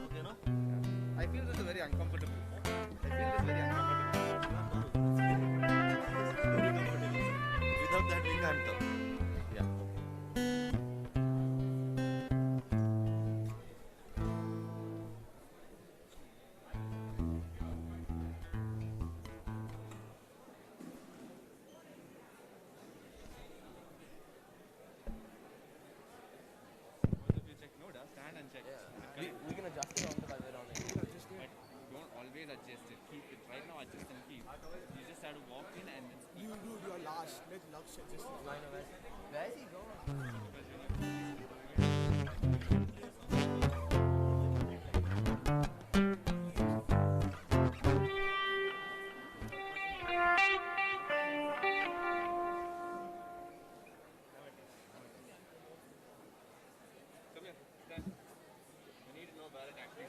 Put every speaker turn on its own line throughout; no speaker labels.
Okay, no? I feel this is very uncomfortable. I feel this very uncomfortable. No, this is very comfortable. Without that, we can't talk. Yeah, okay.
Also, if you check, no, stand and check.
We can adjust it on the way down.
But don't always adjust it. Keep it. Right now, adjust and keep. You just have to walk in and then speak.
You are last. Let Lakshya just. I know where is he going?
Come here. Stand. We need to know where it actually is.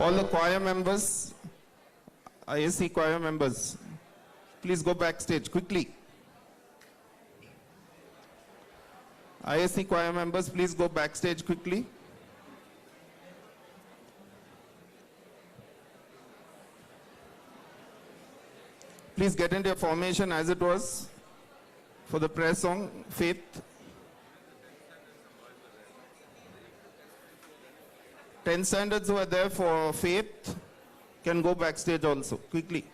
All the choir members, ISC choir members, please go backstage quickly. ISC choir members, please go backstage quickly. Please get into your formation as it was for the prayer song, Faith. 10 standards who are there for Faith can go backstage also, quickly.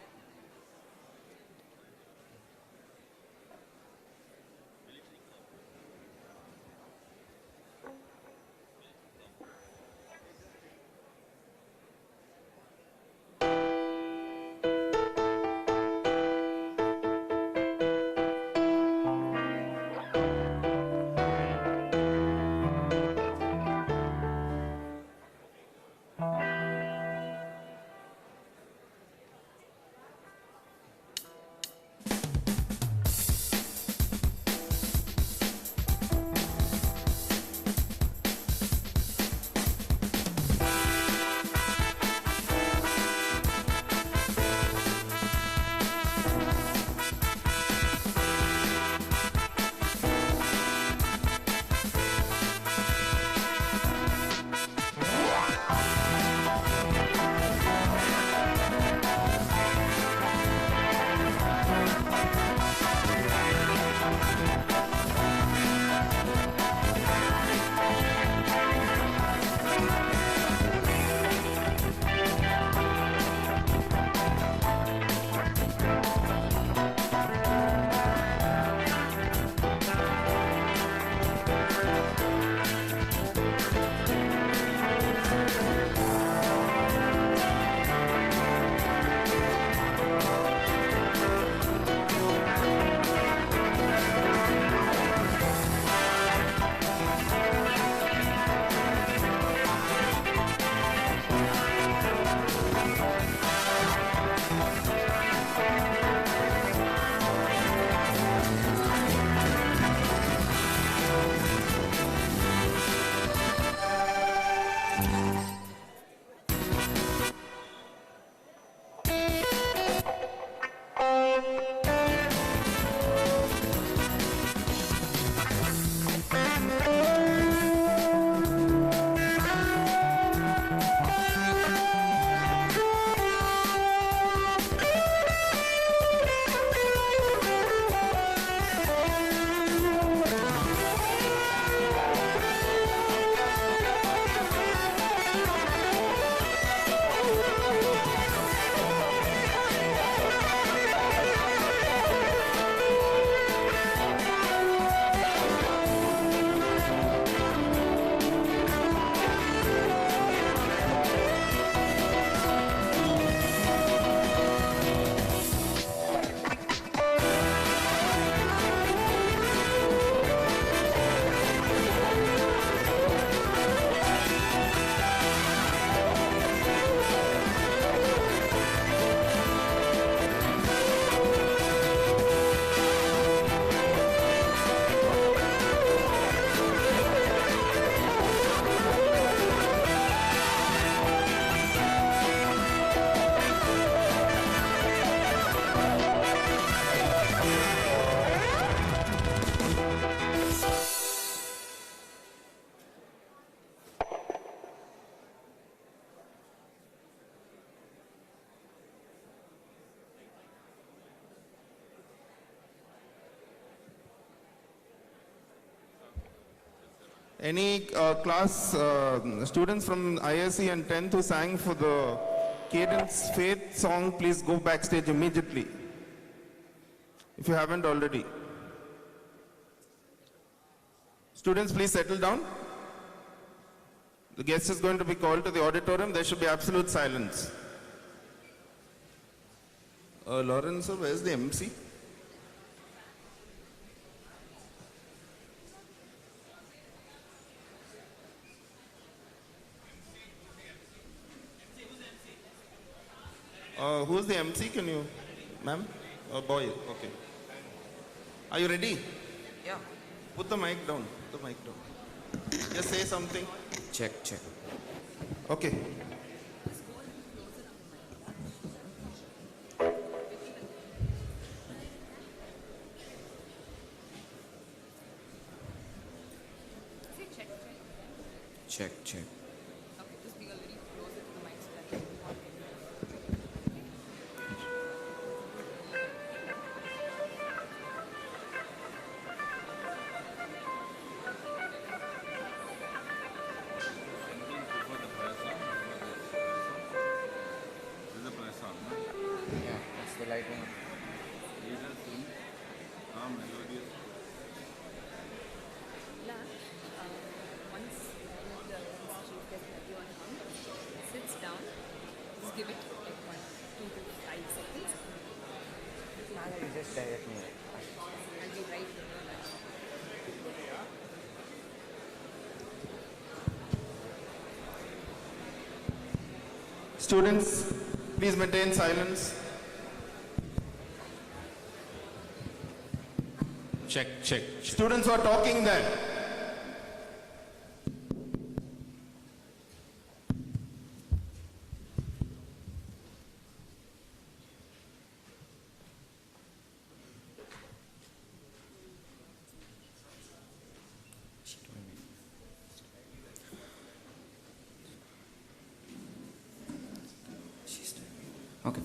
Any class students from ISC and 10th who sang for the Cadence Faith song, please go backstage immediately. If you haven't already. Students, please settle down. The guest is going to be called to the auditorium. There should be absolute silence. Lawrence, sir, where's the MC? Who's the MC? Can you, ma'am? Boy, okay. Are you ready?
Yeah.
Put the mic down. Put the mic down. Just say something.
Check.
Okay.
Check.
Okay, just be a little closer to the mic so that you can talk.
Before the prayer song. This is the prayer song, no?
Yeah, that's the lighting.
Jesus sing. Melodious.
Once one of the chief guests everyone comes, sits down, just give it like 2 to 5 seconds.
You just direct me.
I'll be right here.
Students, please maintain silence.
Check.
Students who are talking there.
Okay.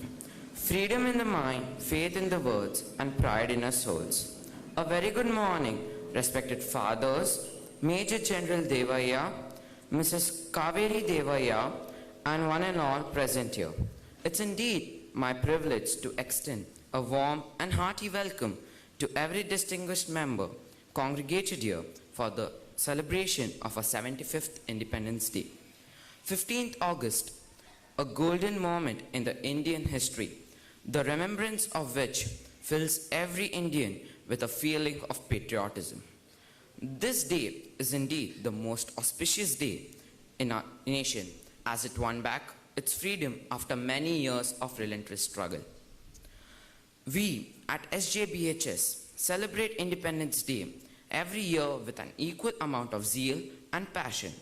Freedom in the mind, faith in the words, and pride in our souls. A very good morning, respected fathers, Major General Devaya, Mrs. Kaveri Devaya, and one and all present here. It's indeed my privilege to extend a warm and hearty welcome to every distinguished member congregated here for the celebration of our 75th Independence Day. 15th August, a golden moment in the Indian history, the remembrance of which fills every Indian with a feeling of patriotism. This day is indeed the most auspicious day in our nation as it won back its freedom after many years of relentless struggle. We at SJBHS celebrate Independence Day every year with an equal amount of zeal and passion.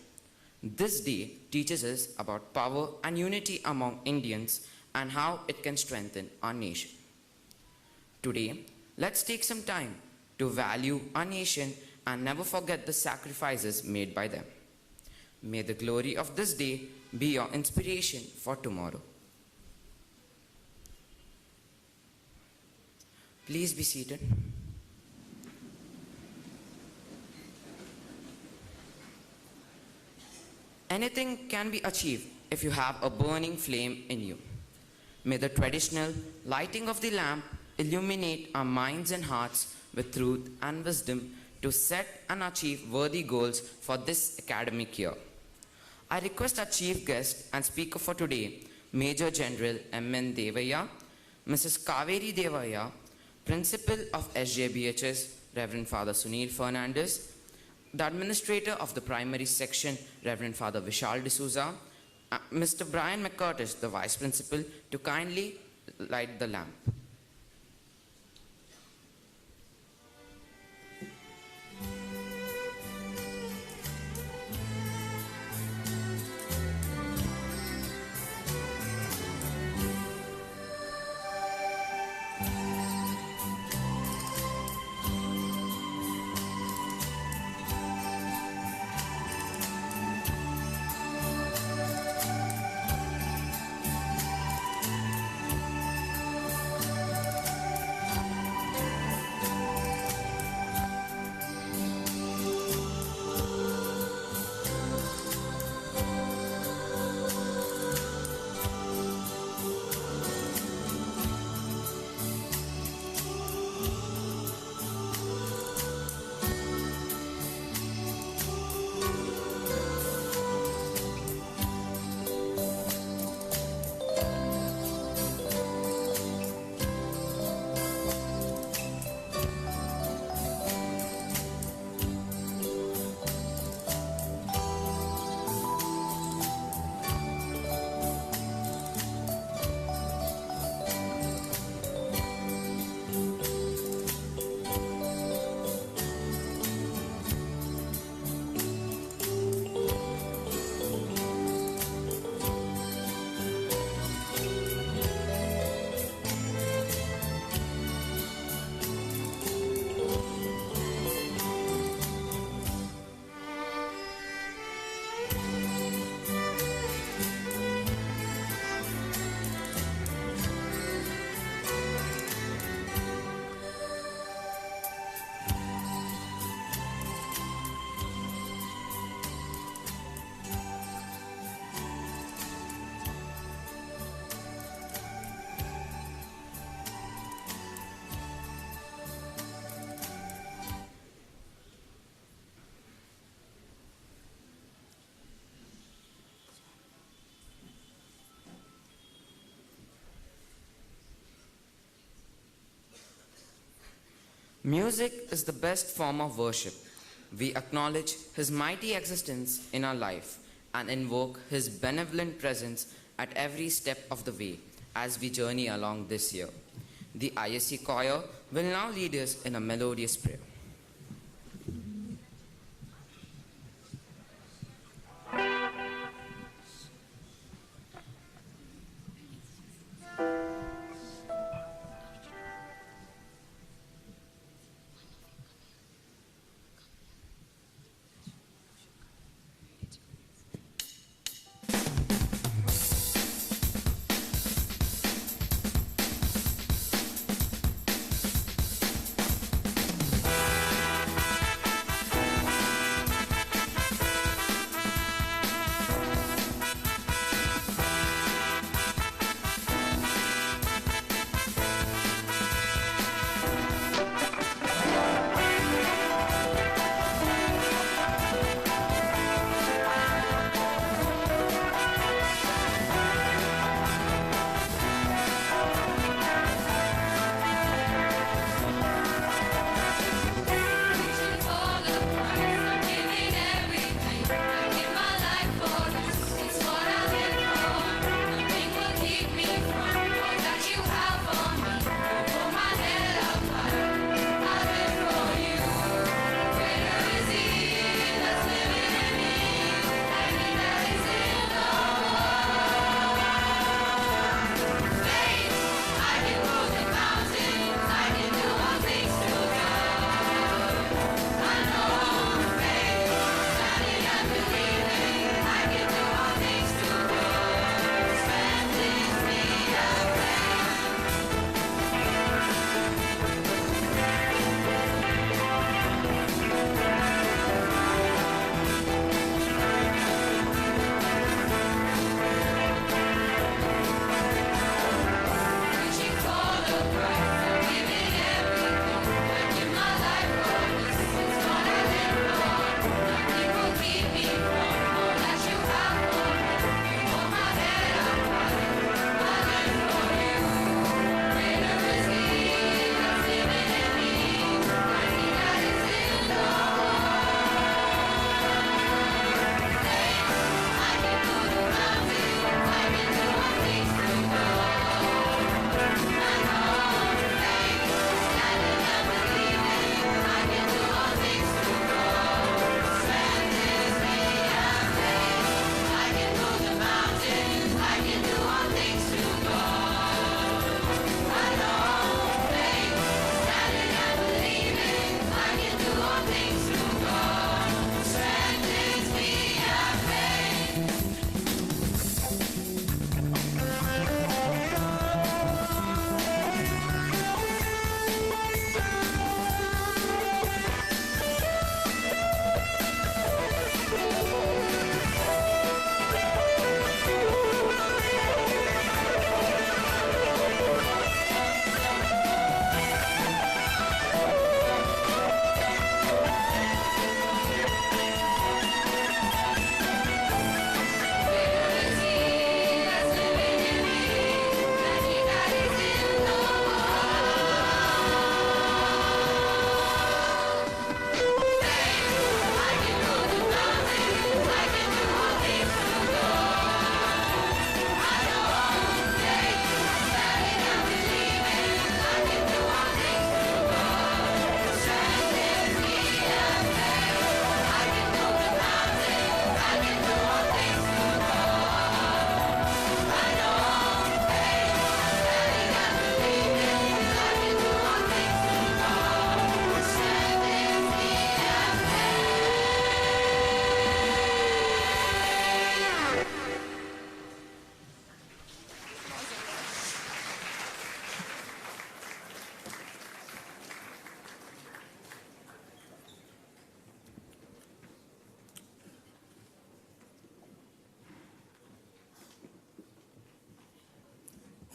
This day teaches us about power and unity among Indians and how it can strengthen our nation. Today, let's take some time to value our nation and never forget the sacrifices made by them. May the glory of this day be your inspiration for tomorrow. Please be seated. Anything can be achieved if you have a burning flame in you. May the traditional lighting of the lamp illuminate our minds and hearts with truth and wisdom to set and achieve worthy goals for this academic year. I request our chief guest and speaker for today, Major General M.N. Devaya, Mrs. Kaveri Devaya, Principal of SJBHS, Reverend Father Sunil Fernandez, the Administrator of the Primary Section, Reverend Father Vishal D'Souza, Mr. Brian McCurtis, the Vice Principal, to kindly light the lamp. Music is the best form of worship. We acknowledge His mighty existence in our life and invoke His benevolent presence at every step of the way as we journey along this year. The ISC choir will now lead us in a melodious prayer.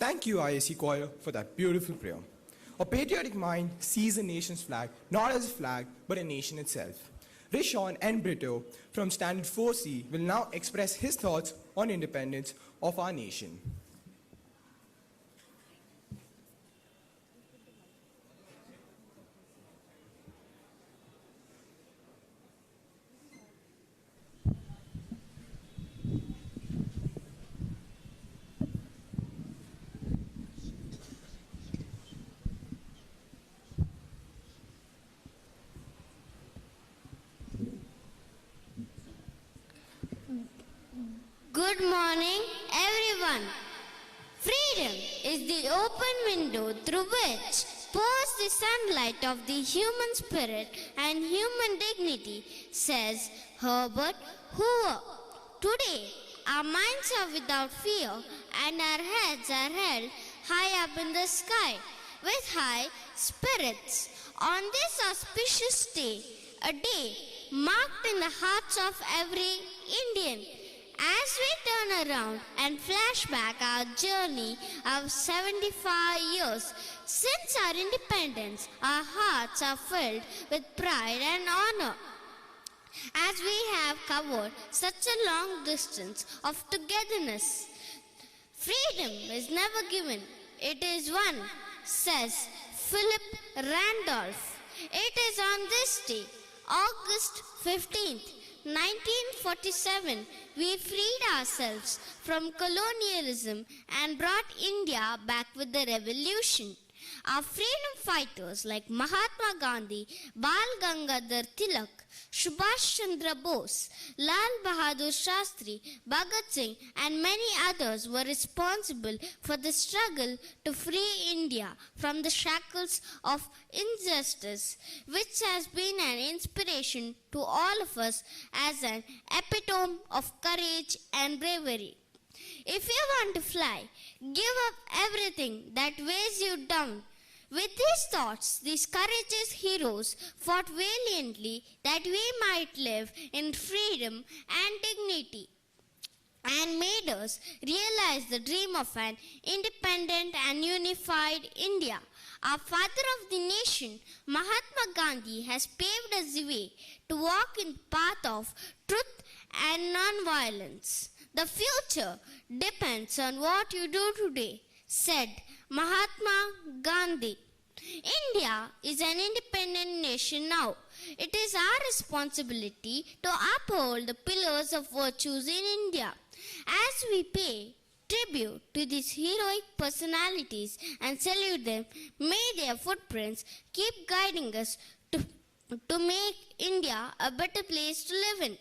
Thank you, ISC Choir, for that beautiful prayer. A patriotic mind sees a nation's flag not as a flag, but a nation itself. Rishon and Brito from Standard 4C will now express his thoughts on independence of our nation.
through which pours the sunlight of the human spirit and human dignity, says Herbert Hoover. Today, our minds are without fear and our heads are held high up in the sky with high spirits. On this auspicious day, a day marked in the hearts of every Indian, as we turn around and flash back our journey of 75 years since our independence, our hearts are filled with pride and honor. As we have covered such a long distance of togetherness, freedom is never given, it is won, says Philip Randolph. It is on this day, August 15th, 1947, we freed ourselves from colonialism and brought India back with the revolution. Our freedom fighters like Mahatma Gandhi, Bal Gangadhar Tilak, Subhash Chandra Bose, Lal Bahadur Shastri, Bhagat Singh and many others were responsible for the struggle to free India from the shackles of injustice, which has been an inspiration to all of us as an epitome of courage and bravery. If you want to fly, give up everything that weighs you down. With these thoughts, these courageous heroes fought valiantly that we might live in freedom and dignity, and made us realize the dream of an independent and unified India. Our father of the nation, Mahatma Gandhi, has paved us the way to walk in the path of truth and non-violence. The future depends on what you do today, said Mahatma Gandhi. India is an independent nation now. It is our responsibility to uphold the pillars of virtues in India. As we pay tribute to these heroic personalities and salute them, may their footprints keep guiding us to make India a better place to live in.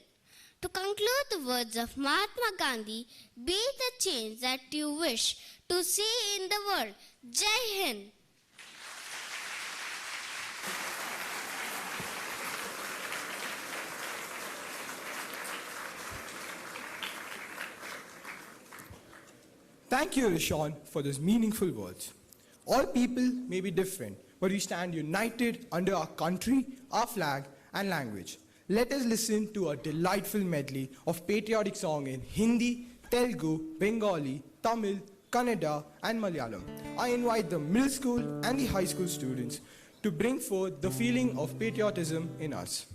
To conclude the words of Mahatma Gandhi, be the change that you wish to see in the world. Jai Hind.
Thank you, Rishon, for those meaningful words. All people may be different, but we stand united under our country, our flag, and language. Let us listen to a delightful medley of patriotic song in Hindi, Telugu, Bengali, Tamil, Kannada, and Malayalam. I invite the middle school and the high school students to bring forth the feeling of patriotism in us.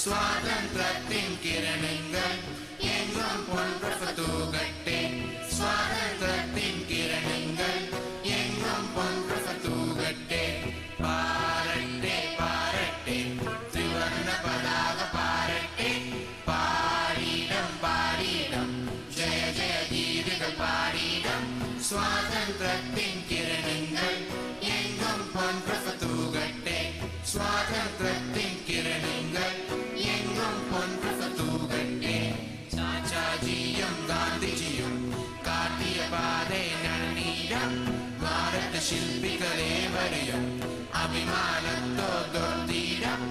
சுவாதந்திரத்தின் கிரணங்கள் எங்கும் பொன் தூகட்டே சுவாதந்திரத்தின் கிரணங்கள் எங்கும் பொன் தூகட்டே பாரட்டே பாரட்டே திரிவர்ண பதாக பாரட்டே பாடிடம் பாடிடம் ஜெய ஜெய கீதங்கள் பாடிடம் சுவாதந்திரத்தின் கிரணங்கள் எங்கும் பொன் தூகட்டே சுவாதந்திரத்தின் கிரணங்கள் எங்கும் பொன் தூகட்டே சாச்சாஜியும் காந்திஜியும் காட்டிய பாதை நடனீடம் பாரத ശില്പികളേവരെയും അഭിമാനത്തോടൊത്തിയിടം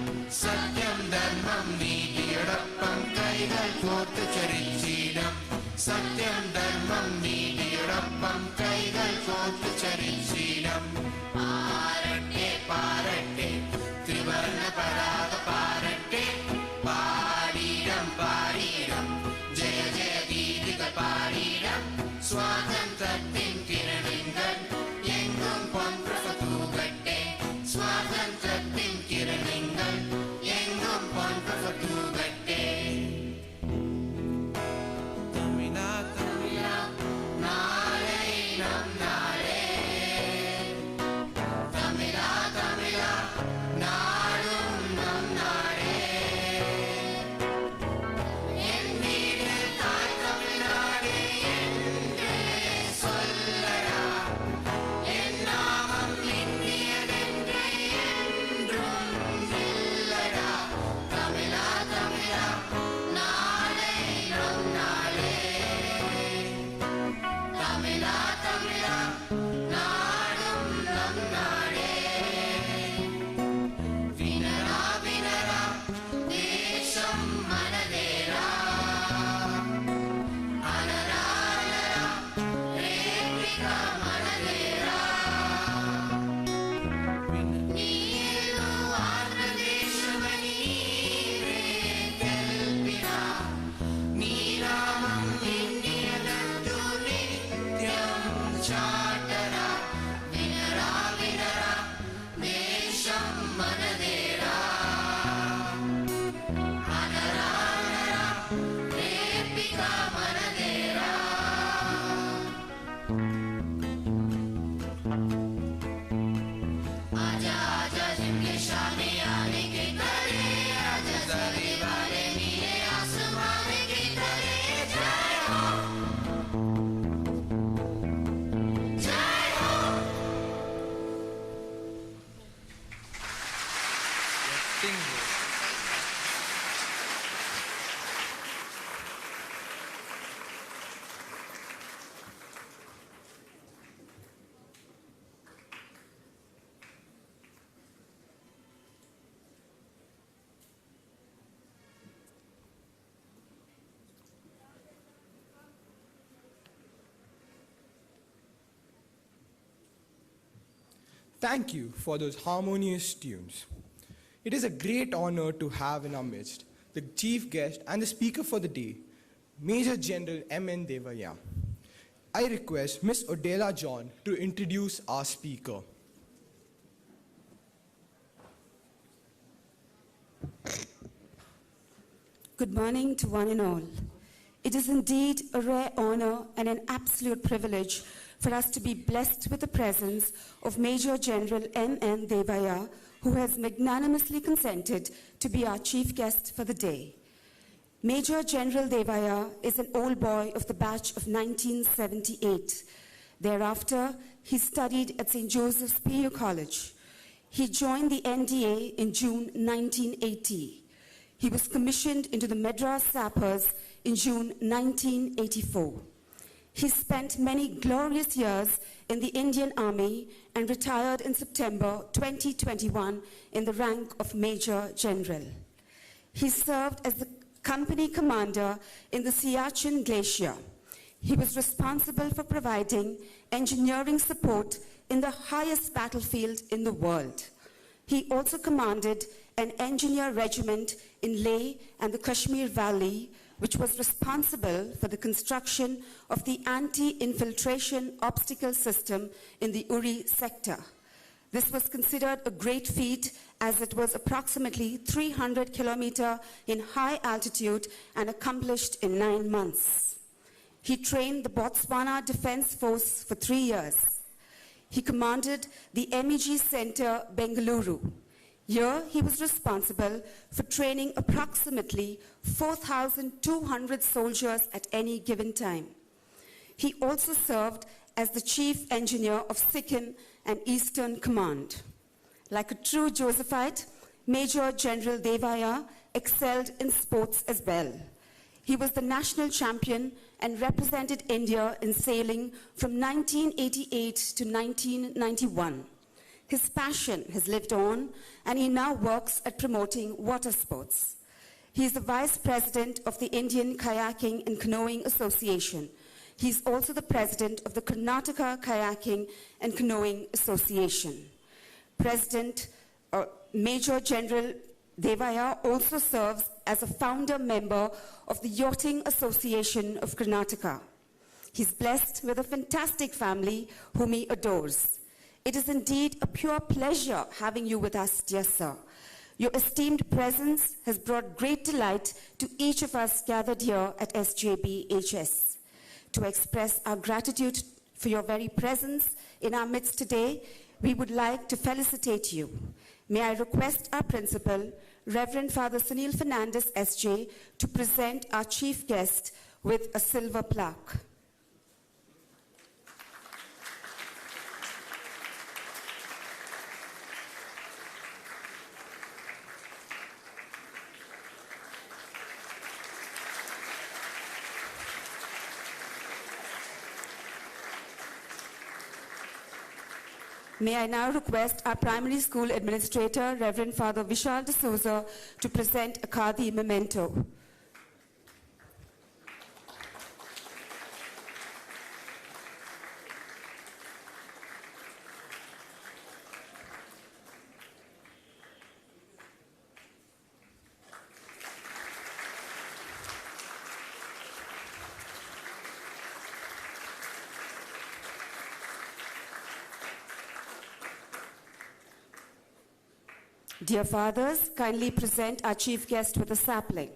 സത്യം ധർമ്മം നീതിയോടൊപ്പം കൈകൾ കോർത്തു ചരിച്ചിടം സത്യം ധർമ്മം നീതിയോടൊപ്പം കൈകൾ കോർത്തു ചരിച്ചിടം പാരട്ടെ പാരട്ടെ ത്രിവർണ പതാക പാരട്ടെ പാടിടം പാടിടം ജയ ജയ ഗീതികൾ പാടിടം സ്വാതന്ത്ര്യത്തിൻ കിരണങ്ങൾ എങ്ങും പൊൻ തൂകട്ടെ സ്വാതന്ത്ര്യത്തിൻ കിരണങ്ങൾ എങ്ങും പൊൻ തൂകട്ടെ சொல்லடா
Thank you for those harmonious tunes. It is a great honor to have in our midst the chief guest and the speaker for the day, Major General M.N. Devaya. I request Ms. Odela John to introduce our speaker.
Good morning to one and all. It is indeed a rare honor and an absolute privilege for us to be blessed with the presence of Major General M.N. Devaya, who has magnanimously consented to be our chief guest for the day. Major General Devaya is an old boy of the batch of 1978. Thereafter, he studied at St. Joseph's PU College. He joined the NDA in June 1980. He was commissioned into the Madras Sappers in June 1984. He spent many glorious years in the Indian Army and retired in September 2021 in the rank of Major General. He served as the company commander in the Siachen Glacier. He was responsible for providing engineering support in the highest battlefield in the world. He also commanded an engineer regiment in Leh and the Kashmir Valley, which was responsible for the construction of the anti-infiltration obstacle system in the Uri sector. This was considered a great feat as it was approximately 300 kilometers in high altitude and accomplished in 9 months. He trained the Botswana Defense Force for 3 years. He commanded the MEG Center, Bengaluru. Here, he was responsible for training approximately 4,200 soldiers at any given time. He also served as the chief engineer of Sikkim and Eastern Command. Like a true Josephite, Major General Devaya excelled in sports as well. He was the national champion and represented India in sailing from 1988 to 1991. His passion has lived on, and he now works at promoting water sports. He is the Vice President of the Indian Kayaking and Canoeing Association. He is also the President of the Karnataka Kayaking and Canoeing Association. Major General Devaya also serves as a founder member of the Yachting Association of Karnataka. He's blessed with a fantastic family whom he adores. It is indeed a pure pleasure having you with us, dear sir. Your esteemed presence has brought great delight to each of us gathered here at SJBHS. To express our gratitude for your very presence in our midst today, we would like to felicitate you. May I request our principal, Reverend Father Sunil Fernandez, SJ, to present our chief guest with a silver plaque. May I now request our primary school administrator, Reverend Father Vishal D'Souza, to present a Khadi memento. Dear fathers, kindly present our chief guest with a sapling.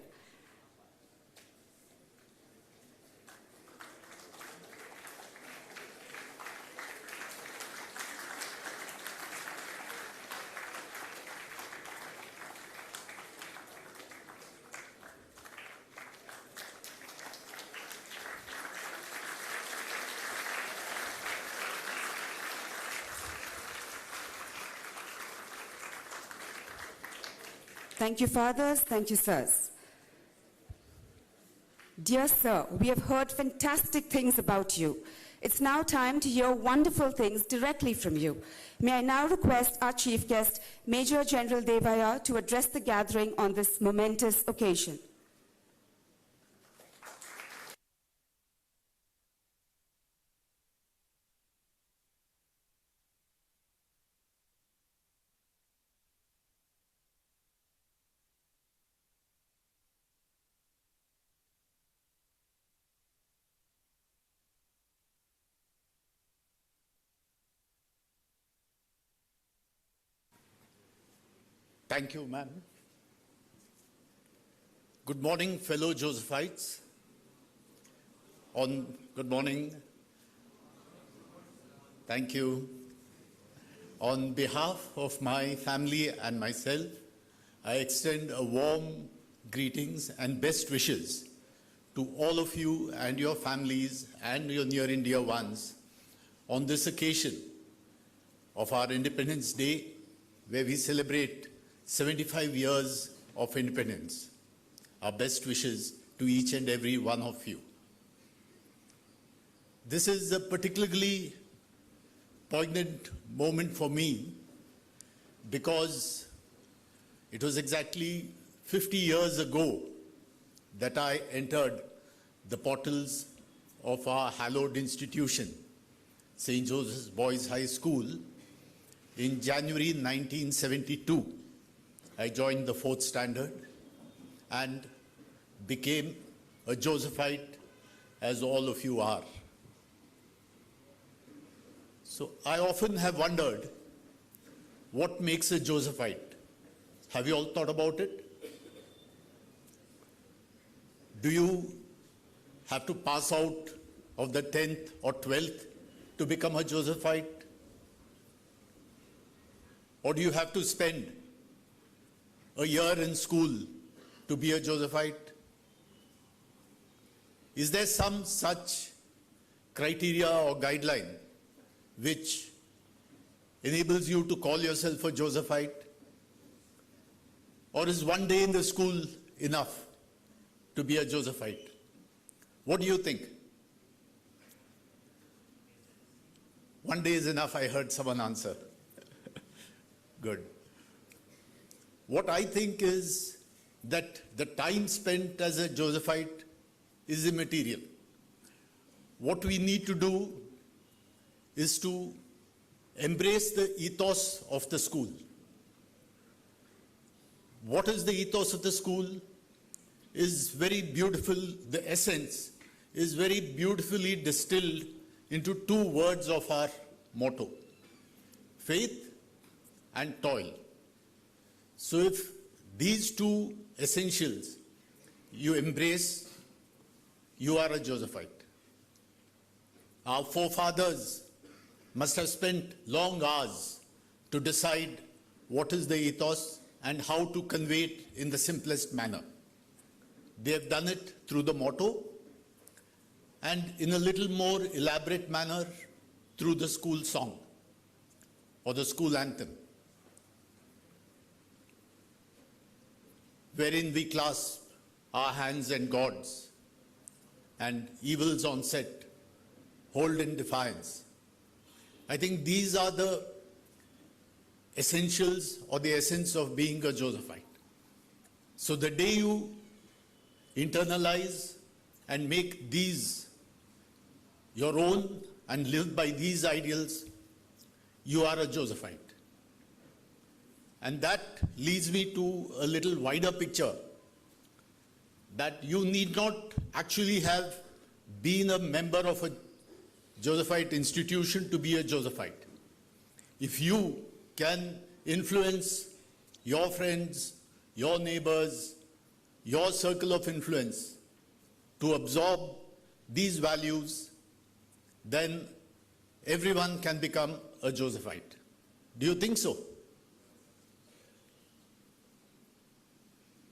Thank you, fathers. Thank you, sirs. Dear sir, we have heard fantastic things about you. It's now time to hear wonderful things directly from you. May I now request our chief guest, Major General Devaya, to address the gathering on this momentous occasion.
Thank you, ma'am. Good morning, fellow Josephites. Good morning. Thank you. On behalf of my family and myself, I extend a warm greetings and best wishes to all of you and your families and your near and dear ones on this occasion of our Independence Day, where we celebrate 75 years of independence. Our best wishes to each and every one of you. This is a particularly poignant moment for me because it was exactly 50 years ago that I entered the portals of our hallowed institution, St. Joseph's Boys High School. In January 1972, I joined the 4th standard and became a Josephite, as all of you are. So I often have wondered, what makes a Josephite? Have you all thought about it? Do you have to pass out of the 10th or 12th to become a Josephite? Or do you have to spend a year in school to be a Josephite? Is there some such criteria or guideline which enables you to call yourself a Josephite? Or is one day in the school enough to be a Josephite? What do you think? One day is enough, I heard someone answer. Good. What I think is that the time spent as a Josephite is immaterial. What we need to do is to embrace the ethos of the school. What is the ethos of the school is very beautiful. The essence is very beautifully distilled into 2 words of our motto: faith and toil. So if these 2 essentials you embrace, you are a Josephite. Our forefathers must have spent long hours to decide what is the ethos and how to convey it in the simplest manner. They have done it through the motto and in a little more elaborate manner through the school song or the school anthem, wherein we clasp our hands and gods and evils on set, hold in defiance. I think these are the essentials or the essence of being a Josephite. So the day you internalize and make these your own and live by these ideals, you are a Josephite. And that leads me to a little wider picture, that you need not actually have been a member of a Josephite institution to be a Josephite. If you can influence your friends, your neighbors, your circle of influence to absorb these values, then everyone can become a Josephite. Do you think so?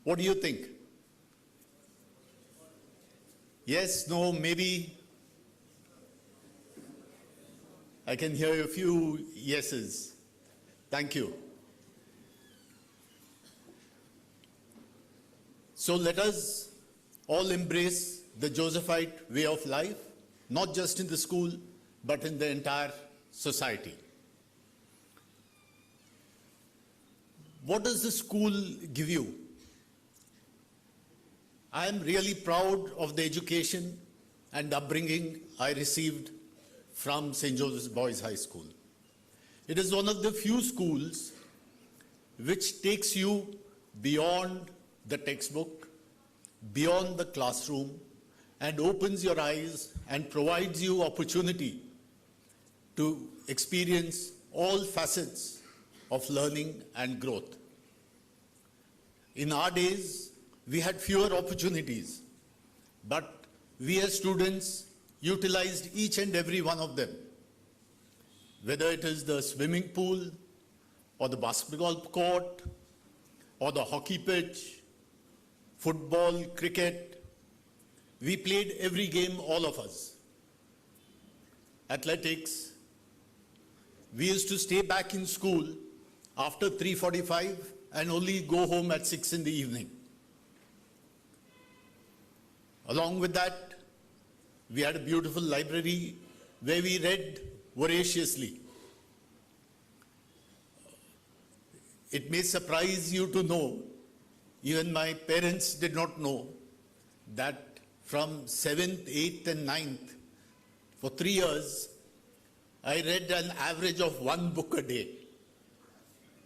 What do you think? Yes, no, maybe? I can hear a few yeses. Thank you. So let us all embrace the Josephite way of life, not just in the school, but in the entire society. What does the school give you? I am really proud of the education and upbringing I received from St. Joseph's Boys High School. It is one of the few schools which takes you beyond the textbook, beyond the classroom, and opens your eyes and provides you opportunity to experience all facets of learning and growth. In our days, we had fewer opportunities, but we as students utilized each and every one of them. Whether it is the swimming pool, or the basketball court, or the hockey pitch, football, cricket, we played every game, all of us. Athletics, we used to stay back in school after 3:45 and only go home at 6 in the evening. Along with that, we had a beautiful library where we read voraciously. It may surprise you to know, even my parents did not know, that from 7th, 8th and 9th, for 3 years, I read an average of 1 book a day.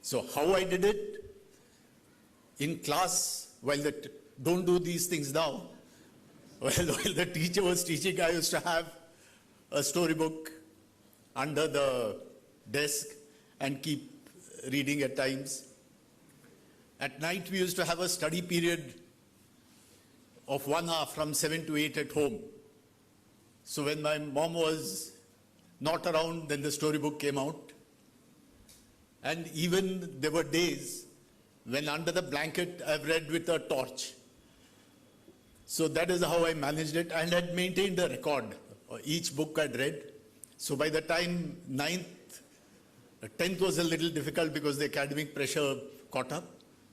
So how I did it? In class, don't do these things now, while the teacher was teaching, I used to have a storybook under the desk and keep reading at times. At night, we used to have a study period of 1 hour from 7 to 8 at home. So when my mom was not around, then the storybook came out. And even there were days when under the blanket, I've read with a torch. So that is how I managed it, and had maintained a record of each book I'd read. So by the time 10th was a little difficult because the academic pressure caught up.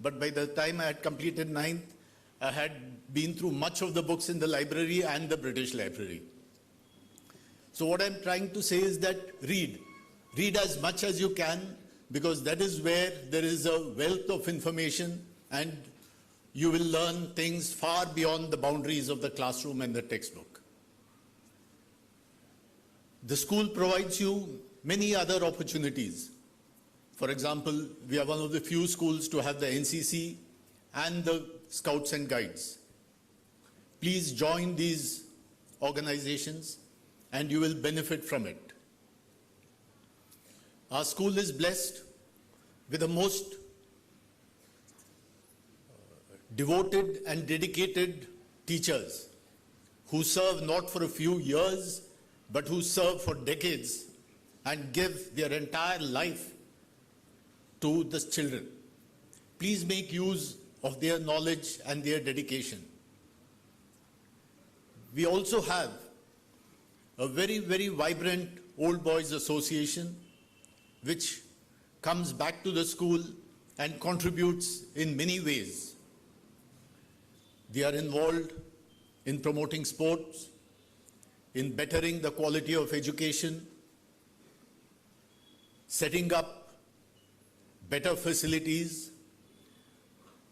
But by the time I had completed 9th, I had been through much of the books in the library and the British Library. So what I'm trying to say is that read. Read as much as you can, because that is where there is a wealth of information, and you will learn things far beyond the boundaries of the classroom and the textbook. The school provides you many other opportunities. For example, we are one of the few schools to have the NCC and the Scouts and Guides. Please join these organizations and you will benefit from it. Our school is blessed with the most devoted and dedicated teachers who serve not for a few years, but who serve for decades and give their entire life to the children. Please make use of their knowledge and their dedication. We also have a very, very vibrant Old Boys Association, which comes back to the school and contributes in many ways. They are involved in promoting sports, in bettering the quality of education, setting up better facilities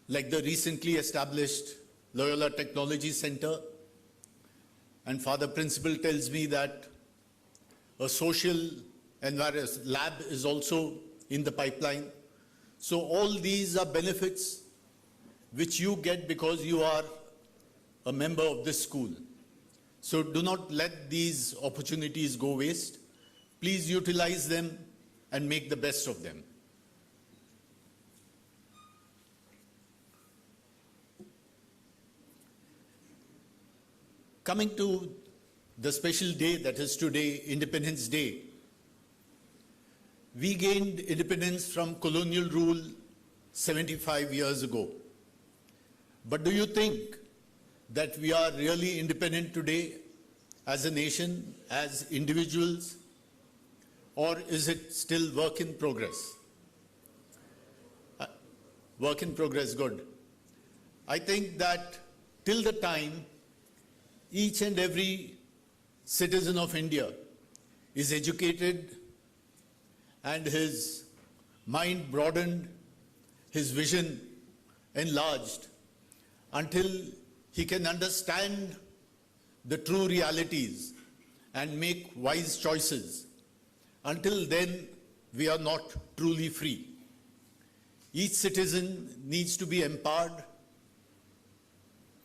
like the recently established Loyola Technology Center. And Father Principal tells me that a social lab is also in the pipeline. So all these are benefits which you get because you are a member of this school. So do not let these opportunities go waste. Please utilize them and make the best of them. Coming to the special day that is today, Independence Day, we gained independence from colonial rule 75 years ago. But do you think that we are really independent today as a nation, as individuals, or is it still work in progress? Work in progress, good. I think that till the time each and every citizen of India is educated and his mind broadened, his vision enlarged, until he can understand the true realities and make wise choices. Until then, we are not truly free. Each citizen needs to be empowered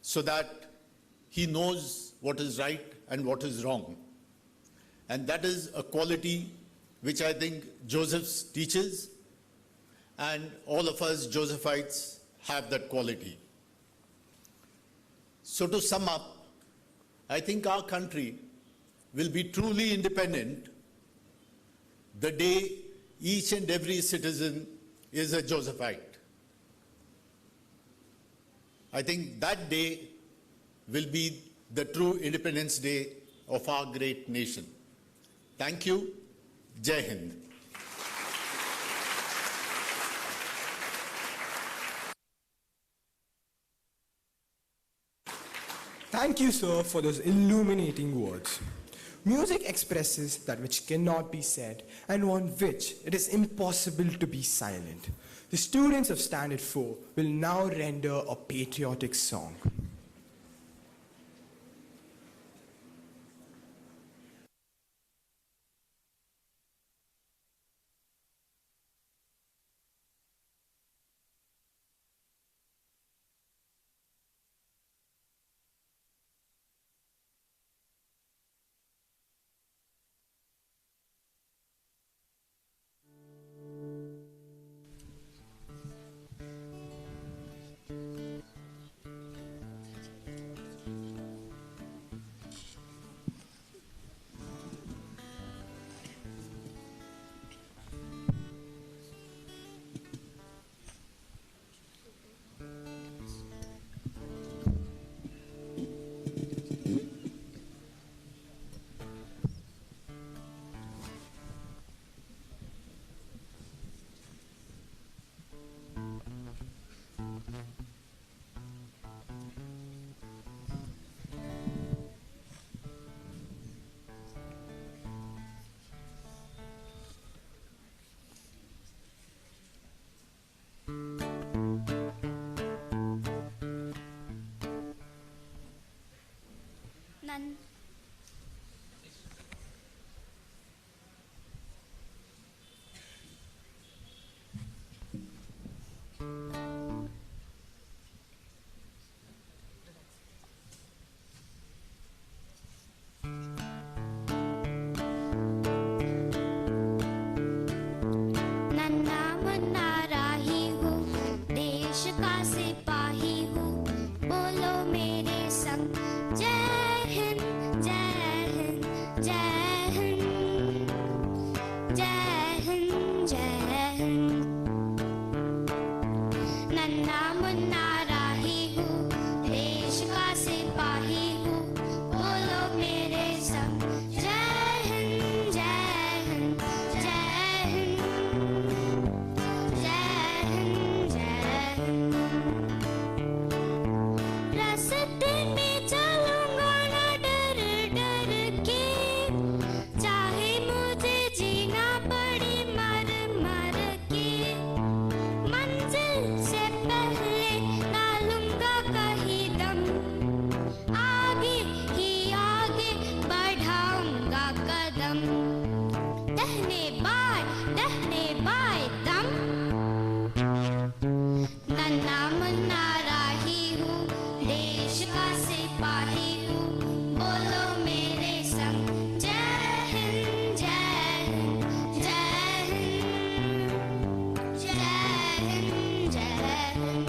so that he knows what is right and what is wrong. And that is a quality which I think Joseph teaches, and all of us Josephites have that quality. So to sum up, I think our country will be truly independent the day each and every citizen is a Josephite. I think that day will be the true Independence Day of our great nation. Thank you. Jai Hind.
Thank you, sir, for those illuminating words. Music expresses that which cannot be said and on which it is impossible to be silent. The students of Standard 4 will now render a patriotic song.
None. नन्ना मुन्ना राही हूँ, देश का सिपाही हूँ, बोलो मेरे संग जय हिंद, जय हिंद, जय हिंद, जय हिंद, जय हिंद। नन्ना मुन्ना राही हूँ, देश का सिपाही हूँ, बोलो मेरे संग जय हिंद, जय हिंद, जय हिंद, जय हिंद, जय हिंद। रास्ते में चलूंगा ना डर डर के, चाहे मुझे जीना पड़े मर मर के। मंजिल से पहले ना लूंगा कहीं दम, आगे ही आगे बढ़ाऊंगा कदम। दहने बाएं दम। नन्ना मुन्ना राही हूँ, देश का सिपाही हूँ, बोलो मेरे संग जय हिंद, जय हिंद, जय हिंद, जय हिंद, जय हिंद।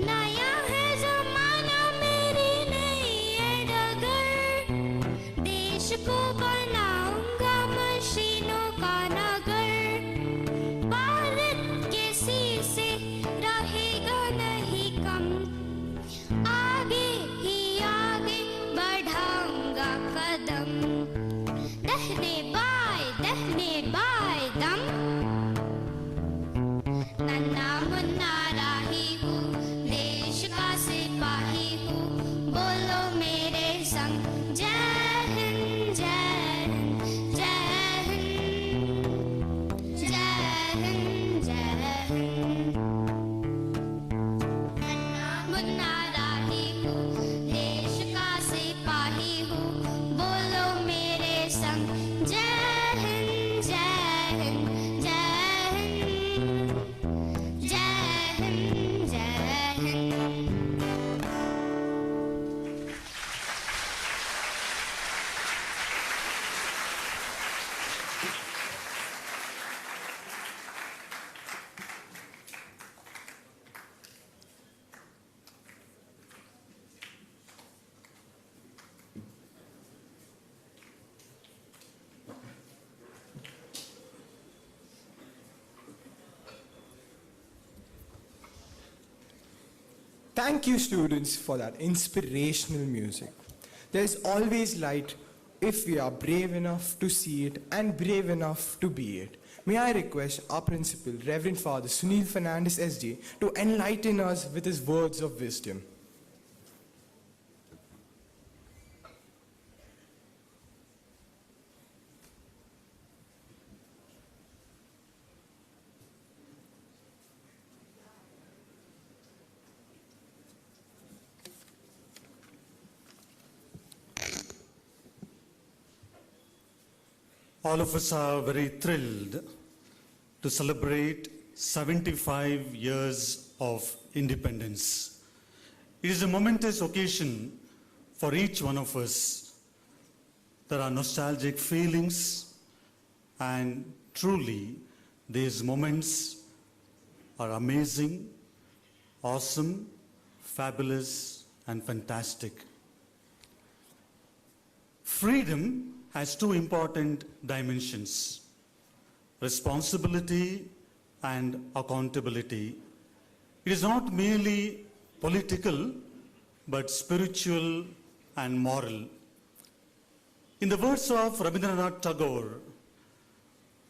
नया है जमाना, मेरी नई है डगर, देश को बनाऊंगा मशीनों का नगर। भारत के शीशे रहेगा नहीं कम, आगे ही आगे बढ़ाऊंगा कदम। दहने बाएं दम। नन्ना मुन्ना राही हूँ, देश का सिपाही हूँ, बोलो मेरे संग जय हिंद, जय
Thank you, students, for that inspirational music. There's always light if we are brave enough to see it and brave enough to be it. May I request our principal, Reverend Father Sunil Fernandez SJ, to enlighten us with his words of wisdom.
All of us are very thrilled to celebrate 75 years of independence. It is a momentous occasion for each one of us. There are nostalgic feelings, and truly these moments are amazing, awesome, fabulous, and fantastic. Freedom has two important dimensions: responsibility and accountability. It is not merely political, but spiritual and moral. In the words of Rabindranath Tagore,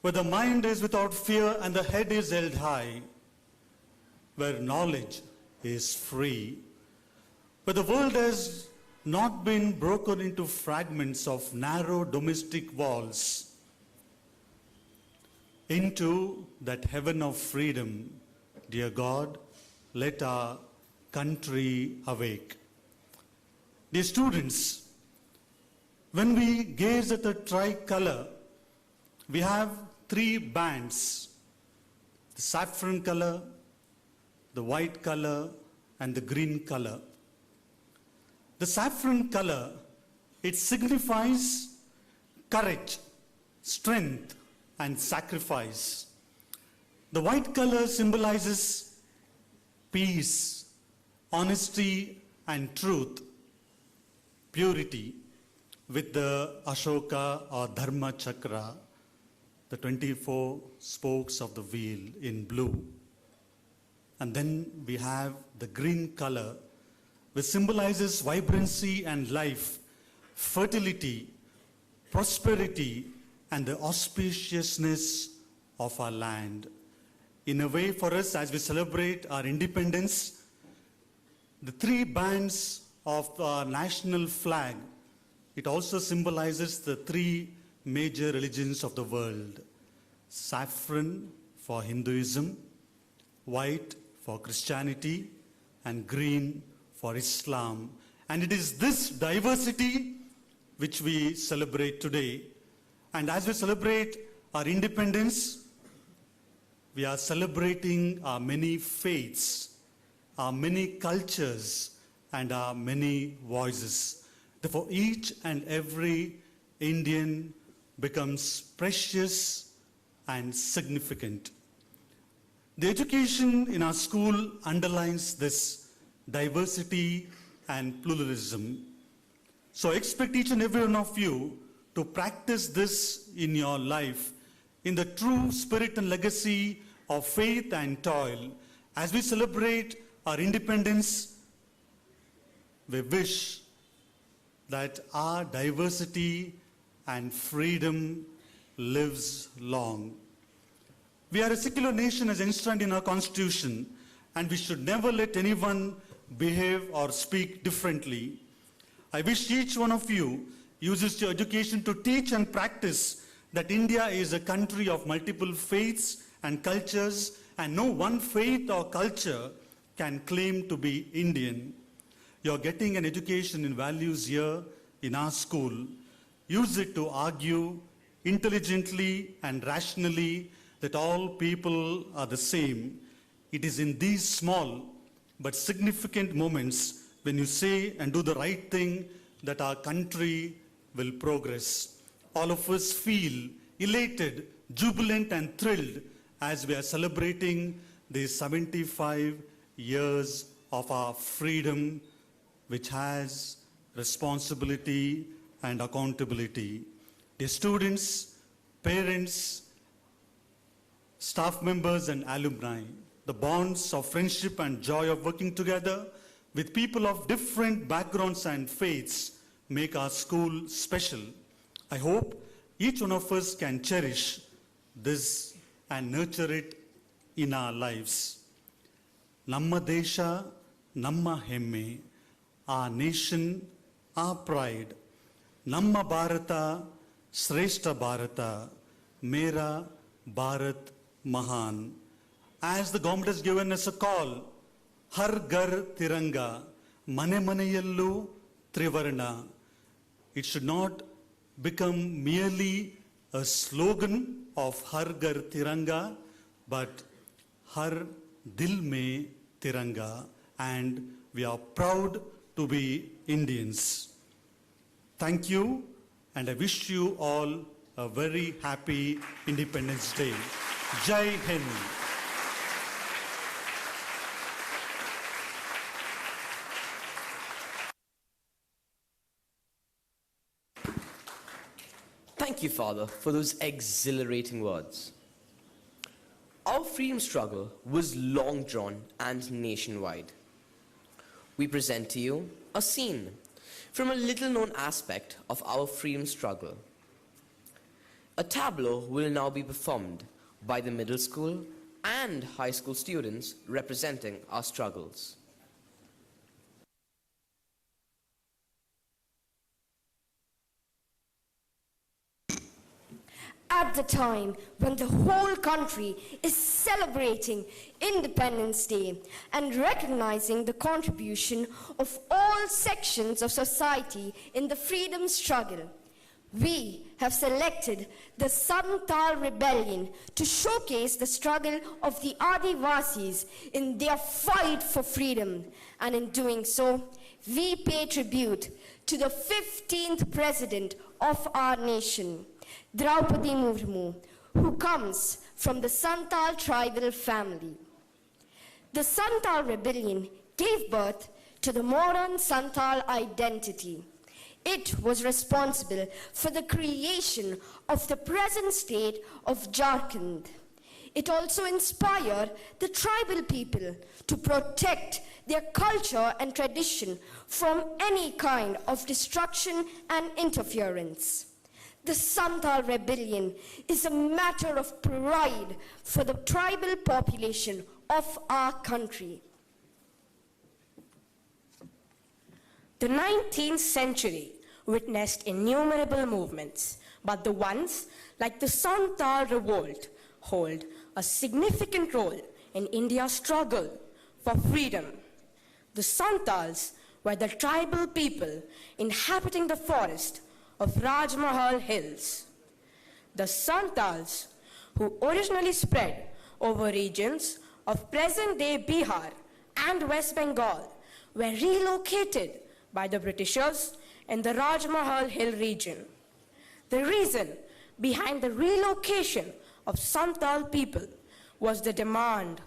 where the mind is without fear and the head is held high, where knowledge is free, where the world has not been broken into fragments of narrow domestic walls, into that heaven of freedom, dear God, let our country awake. Dear students, when we gaze at the tricolor, we have three bands: the saffron color, the white color, and the green color. The saffron color, it signifies courage, strength, and sacrifice. The white color symbolizes peace, honesty, and truth, purity, with the Ashoka or Dharma Chakra, the 24 spokes of the wheel in blue. And then we have the green color, which symbolizes vibrancy and life, fertility, prosperity, and the auspiciousness of our land. In a way, for us, as we celebrate our independence, the three bands of our national flag, it also symbolizes the three major religions of the world: saffron for Hinduism, white for Christianity, and green for Islam. And it is this diversity which we celebrate today. And as we celebrate our independence, we are celebrating our many faiths, our many cultures, and our many voices. Therefore, each and every Indian becomes precious and significant. The education in our school underlines this diversity and pluralism. So I expect each and every one of you to practice this in your life in the true spirit and legacy of faith and toil. As we celebrate our independence, we wish that our diversity and freedom lives long. We are a secular nation as enshrined in our constitution, and we should never let anyone behave or speak differently. I wish each one of you uses your education to teach and practice that India is a country of multiple faiths and cultures, and no one faith or culture can claim to be Indian. You're getting an education in values here in our school. Use it to argue intelligently and rationally that all people are the same. It is in these small but significant moments when you say and do the right thing that our country will progress. All of us feel elated, jubilant, and thrilled as we are celebrating these 75 years of our freedom, which has responsibility and accountability. Dear students, parents, staff members, and alumni, the bonds of friendship and joy of working together with people of different backgrounds and faiths make our school special. I hope each one of us can cherish this and nurture it in our lives. Namma desha, namma hemme, our nation, our pride. Namma Bharata, Shrestha Bharata, Mera Bharat Mahan. As the government has given us a call, Har Ghar Tiranga, Mane Maneyallu Trivarna. It should not become merely a slogan of Har Ghar Tiranga, but Har Dil Mein Tiranga, and we are proud to be Indians. Thank you, and I wish you all a very happy Independence Day. Jai Hind.
Thank you, Father, for those exhilarating words. Our freedom struggle was long drawn and nationwide. We present to you a scene from a little-known aspect of our freedom struggle. A tableau will now be performed by the middle school and high school students representing our struggles.
At the time when the whole country is celebrating Independence Day and recognizing the contribution of all sections of society in the freedom struggle, we have selected the Santhal Rebellion to showcase the struggle of the Adivasis in their fight for freedom. And in doing so, we pay tribute to the 15th President of our nation, Draupadi Murmu, who comes from the Santhal tribal family. The Santhal Rebellion gave birth to the modern Santhal identity. It was responsible for the creation of the present state of Jharkhand. It also inspired the tribal people to protect their culture and tradition from any kind of destruction and interference. The Santhal Rebellion is a matter of pride for the tribal population of our country.
The 19th century witnessed innumerable movements, but the ones like the Santhal Revolt hold a significant role in India's struggle for freedom. The Santhals were the tribal people inhabiting the forest of Rajmahal Hills. The Santhals, who originally spread over regions of present-day Bihar and West Bengal, were relocated by the Britishers in the Rajmahal Hill region. The reason behind the relocation of Santhal people was the demand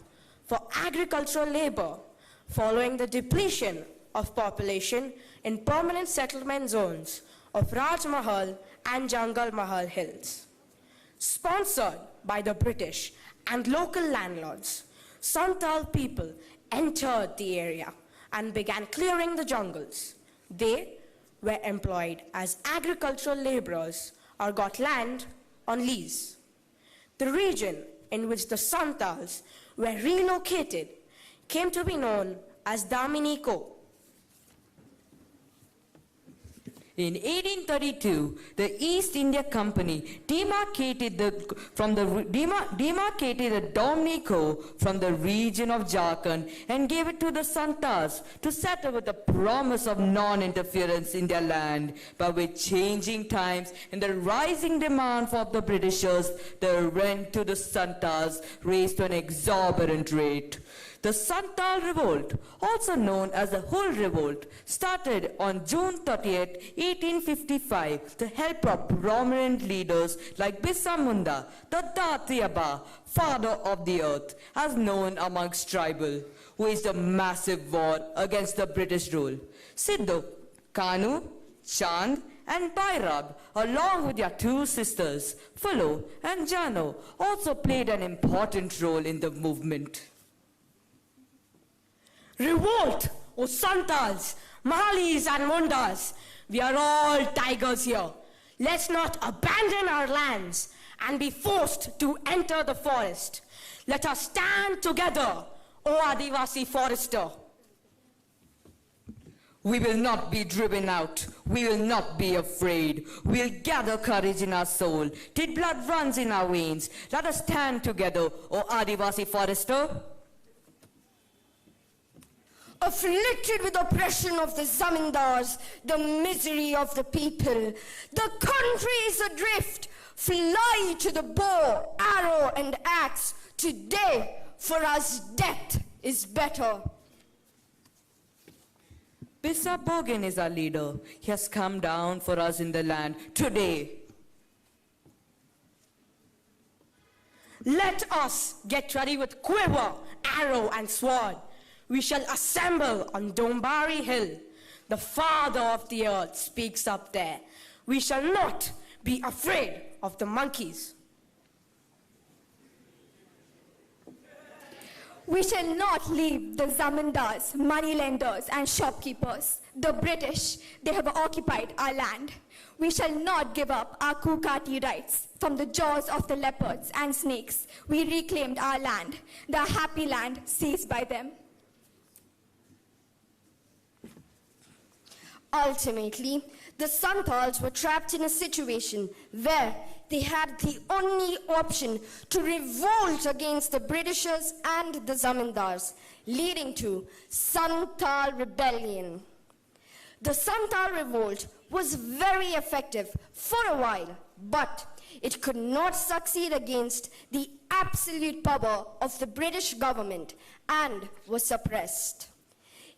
for agricultural labor following the depletion of population in permanent settlement zones of Rajmahal and Jangal Mahal Hills. Sponsored by the British and local landlords, Santhal people entered the area and began clearing the jungles. They were employed as agricultural laborers or got land on lease. The region in which the Santhals were relocated came to be known as Damini Ko.
In 1832, the East India Company demarcated the Dominico from the region of Jharkhand and gave it to the Santhals to settle with the promise of non-interference in their land. But with changing times and the rising demand for the Britishers, the rent to the Santhals raised to an exorbitant rate. The Santhal Revolt, also known as the Hull Revolt, started on June 30th, 1855, to help up prominent leaders like Birsa Munda, the Datyaba, father of the earth, as known amongst tribal, who waged a massive war against the British rule. Sidhu, Kanu, Chand, and Bairab, along with their two sisters, Fulo and Jano, also played an important role in the movement.
Revolt O Santals, Mahalis and Mundas, we are all tigers here. Let's not abandon our lands and be forced to enter the forest. Let us stand together, O Adivasi forester.
We will not be driven out. We will not be afraid. We'll gather courage in our soul till blood runs in our veins. Let us stand together, O Adivasi forester.
Afflicted with oppression of the zamindars, the misery of the people, the country is adrift. Fly to the bow, arrow, and axe. Today, for us, death is better.
Bisa Bogan is our leader. He has come down for us in the land today.
Let us get ready with quiver, arrow, and sword. We shall assemble on Dombari Hill. The Father of the earth speaks up there. We shall not be afraid of the monkeys.
We shall not leave the zamindars, moneylenders, and shopkeepers. The British, they have occupied our land. We shall not give up our Kukati rights. From the jaws of the leopards and snakes, we reclaimed our land, the happy land seized by them.
Ultimately, the Santals were trapped in a situation where they had the only option to revolt against the Britishers and the Zamindars, leading to Santal Rebellion. The Santal Revolt was very effective for a while, but it could not succeed against the absolute power of the British government and was suppressed.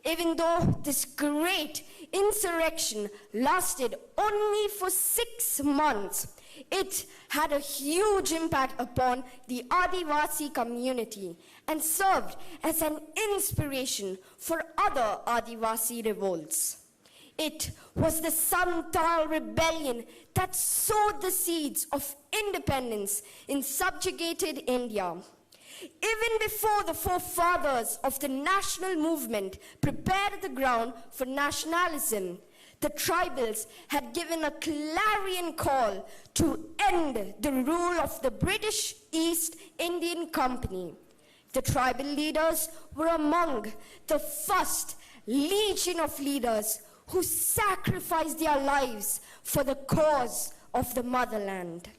Even though this great insurrection lasted only for 6 months, it had a huge impact upon the Adivasi community and served as an inspiration for other Adivasi revolts. It was the Santal Rebellion that sowed the seeds of independence in subjugated India. Even before the forefathers of the national movement prepared the ground for nationalism, the tribals had given a clarion call to end the rule of the British East Indian Company. The tribal leaders were among the first legion of leaders who sacrificed their lives for the cause of the motherland.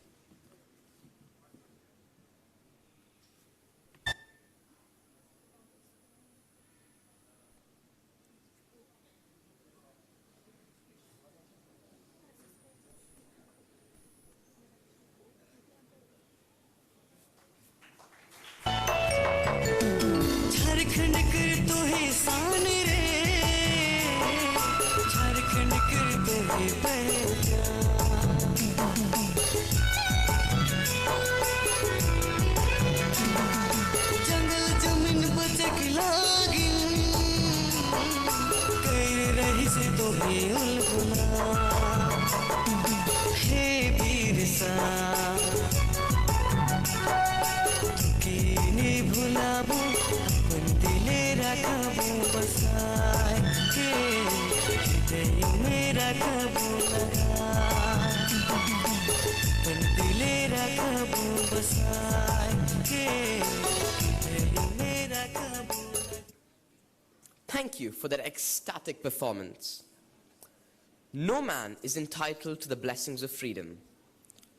Thank you for that ecstatic performance. No man is entitled to the blessings of freedom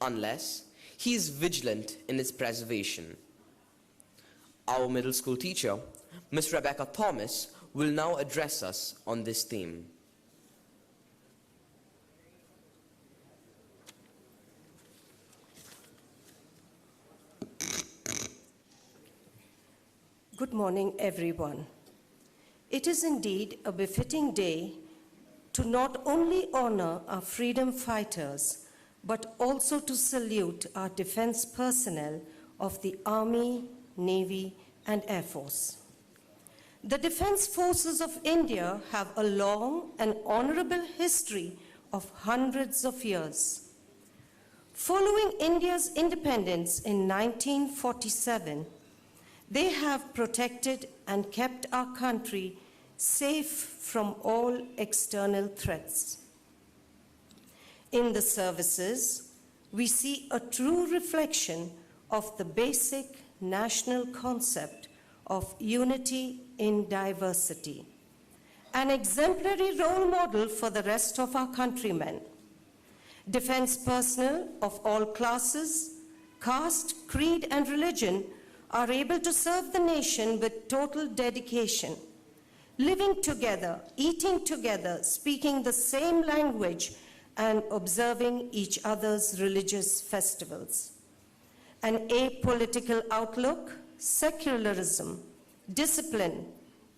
unless he is vigilant in its preservation. Our middle school teacher, Miss Rebecca Thomas, will now address us on this theme.
Good morning, everyone. It is indeed a befitting day to not only honor our freedom fighters, but also to salute our defense personnel of the Army, Navy, and Air Force. The Defense Forces of India have a long and honorable history of hundreds of years. Following India's independence in 1947, they have protected and kept our country safe from all external threats. In the services, we see a true reflection of the basic national concept of unity in diversity, an exemplary role model for the rest of our countrymen. Defense personnel of all classes, caste, creed, and religion are able to serve the nation with total dedication, living together, eating together, speaking the same language, and observing each other's religious festivals. An apolitical outlook, secularism, discipline,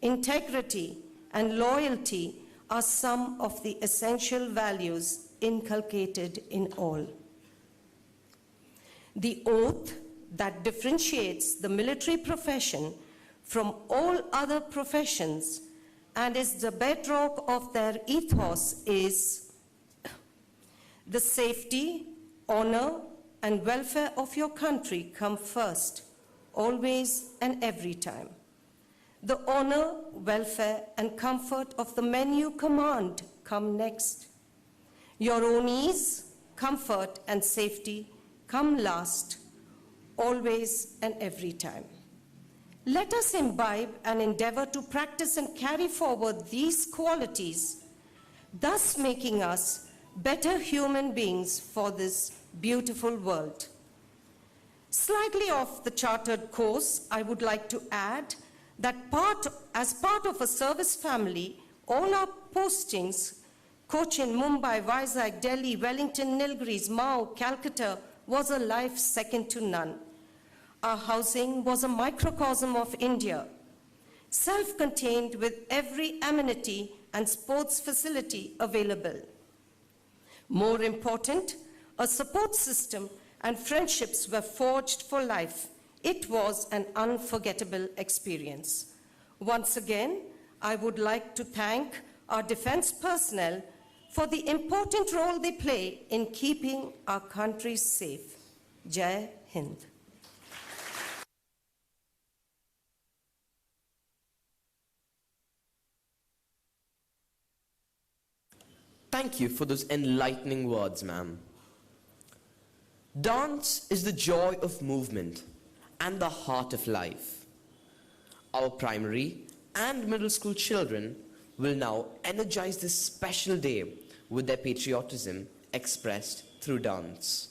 integrity, and loyalty are some of the essential values inculcated in all. The oath that differentiates the military profession from all other professions and is the bedrock of their ethos is the safety, honor, and welfare of your country come first, always and every time. The honor, welfare, and comfort of the men you command come next. Your own ease, comfort, and safety come last, always and every time. Let us imbibe and endeavor to practice and carry forward these qualities, thus making us better human beings for this beautiful world. Slightly off the chartered course, I would like to add that as part of a service family, all our postings, Cochin, Mumbai, Vizag, Delhi, Wellington, Nilgiris, Mao, Calcutta, was a life second to none. Our housing was a microcosm of India, self-contained with every amenity and sports facility available. More important, a support system and friendships were forged for life. It was an unforgettable experience. Once again, I would like to thank our defense personnel for the important role they play in keeping our country safe. Jai Hind.
Thank you for those enlightening words, ma'am. Dance is the joy of movement and the heart of life. Our primary and middle school children will now energize this special day with their patriotism expressed through dance.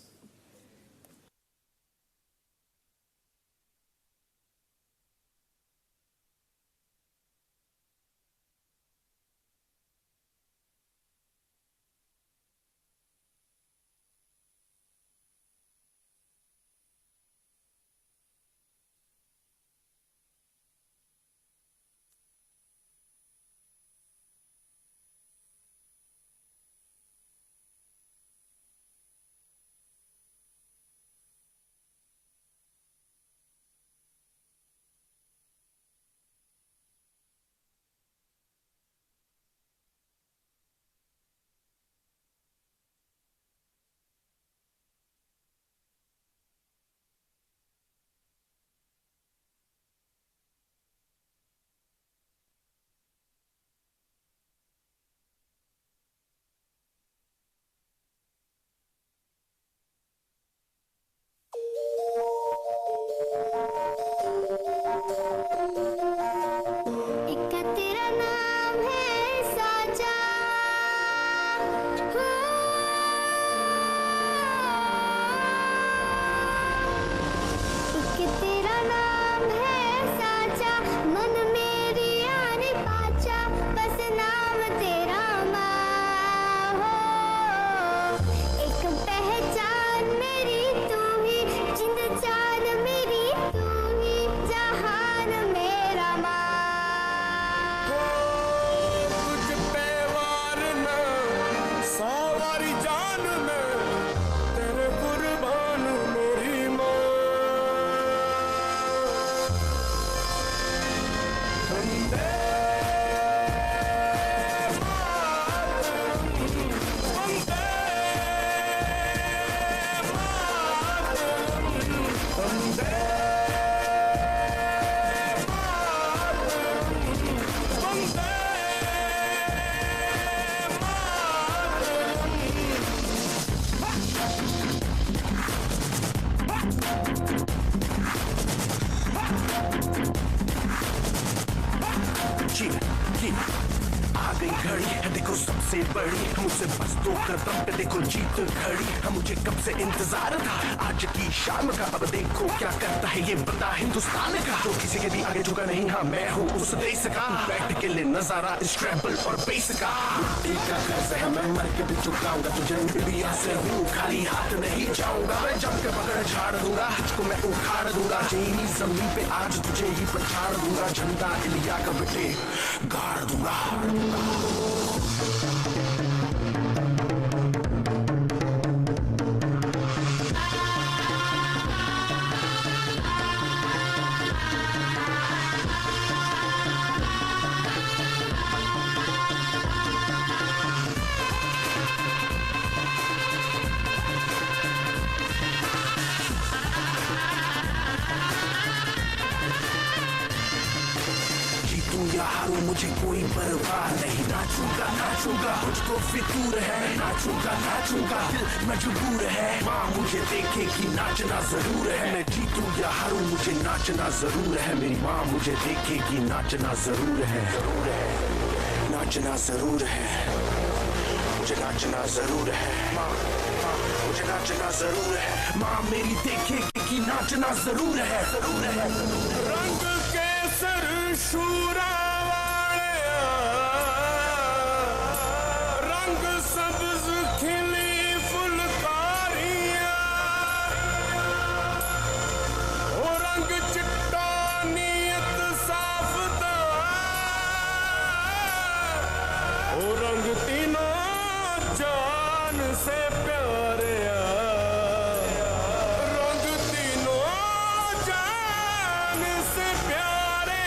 आ गई घड़ी है देखो सबसे बड़ी, मुझसे बस 2 कदम पे देखो जीत खड़ी। हम मुझे कब से इंतजार था आज की शाम का, अब देखो क्या करता है ये बंदा हिंदुस्तान का। तो किसी के भी आगे झुका नहीं, हाँ मैं हूँ उस देश का। बैठ के ले नजारा इस ट्रैवल और बेस का। मिट्टी का कर्ज है मैं मर के भी चुकाऊंगा तुझे, इंडिया से हूँ खाली हाथ नहीं जाऊंगा। मैं जम के पकड़ झाड़ दूंगा, तुझको मैं उखाड़ दूंगा। यही जमीन पे आज तुझे ही पछाड़ दूंगा। झंडा इंडिया का बेटे गाड़ दूंगा। हारूं मुझे कोई परवाह नहीं, नाचूंगा नाचूंगा मुझको फितूर है। नाचूंगा नाचूंगा दिल मजबूर है, माँ मुझे देखेगी नाचना जरूर है। मैं जीतूं या हारूं मुझे नाचना जरूर है। मेरी माँ मुझे देखेगी नाचना जरूर है। नाचना जरूर है, मुझे नाचना जरूर है। माँ मुझे नाचना जरूर है। माँ मेरी देखेगी नाचना जरूर है। जरूर है
रंग केसर शूरा रंग सब्ज खिली फुलकारियां, ओ रंग चिट्टा नीयत साफता, ओ रंग तीनों जान से प्यारे, रंग तीनों जान से प्यारे।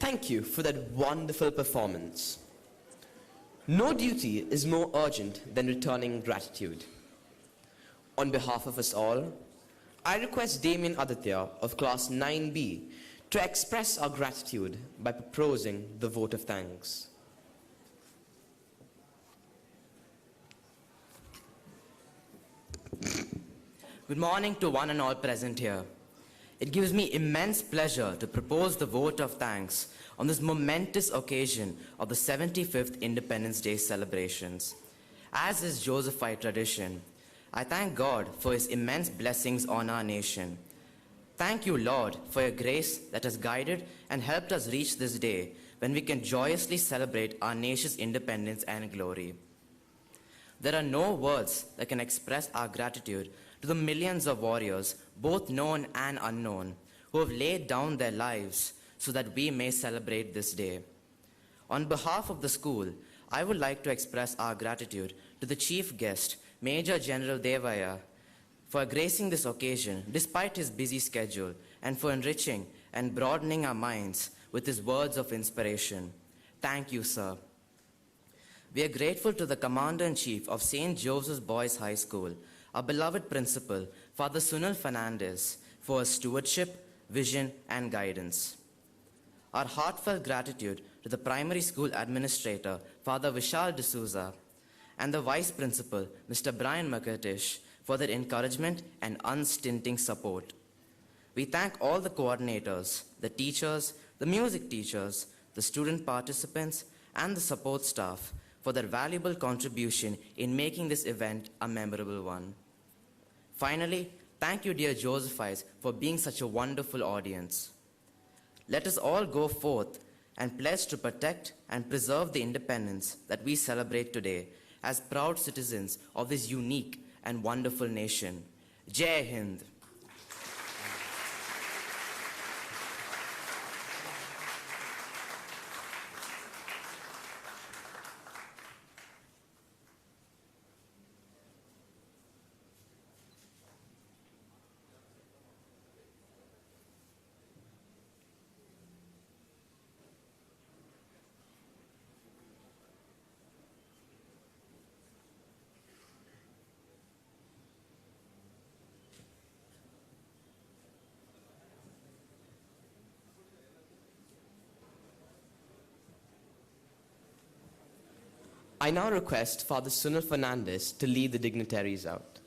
Thank you for that wonderful performance. No duty is more urgent than returning gratitude. On behalf of us all, I request Damien Aditya of Class 9B to express our gratitude by proposing the vote of thanks. Good morning to one and all present here. It gives me immense pleasure to propose the vote of thanks on this momentous occasion of the 75th Independence Day celebrations. As is Josephite tradition, I thank God for His immense blessings on our nation. Thank you, Lord, for your grace that has guided and helped us reach this day when we can joyously celebrate our nation's independence and glory. There are no words that can express our gratitude to the millions of warriors, both known and unknown, who have laid down their lives so that we may celebrate this day. On behalf of the school, I would like to express our gratitude to the chief guest, Major General Devaya, for gracing this occasion despite his busy schedule and for enriching and broadening our minds with his words of inspiration. Thank you, sir. We are grateful to the Commander-in-Chief of St. Joseph's Boys High School, our beloved principal, Father Sunil Fernandez, for his stewardship, vision, and guidance. Our heartfelt gratitude to the primary school administrator, Father Vishal D'Souza, and the vice principal, Mr. Brian McCurtish,
for their encouragement and unstinting support. We thank all the coordinators, the teachers, the music teachers, the student participants, and the support staff for their valuable contribution in making this event a memorable one. Finally, thank you, dear Josephites, for being such a wonderful audience. Let us all go forth and pledge to protect and preserve the independence that we celebrate today as proud citizens of this unique and wonderful nation. Jai Hind.
I now request Father Sunil Fernandez to lead the dignitaries out.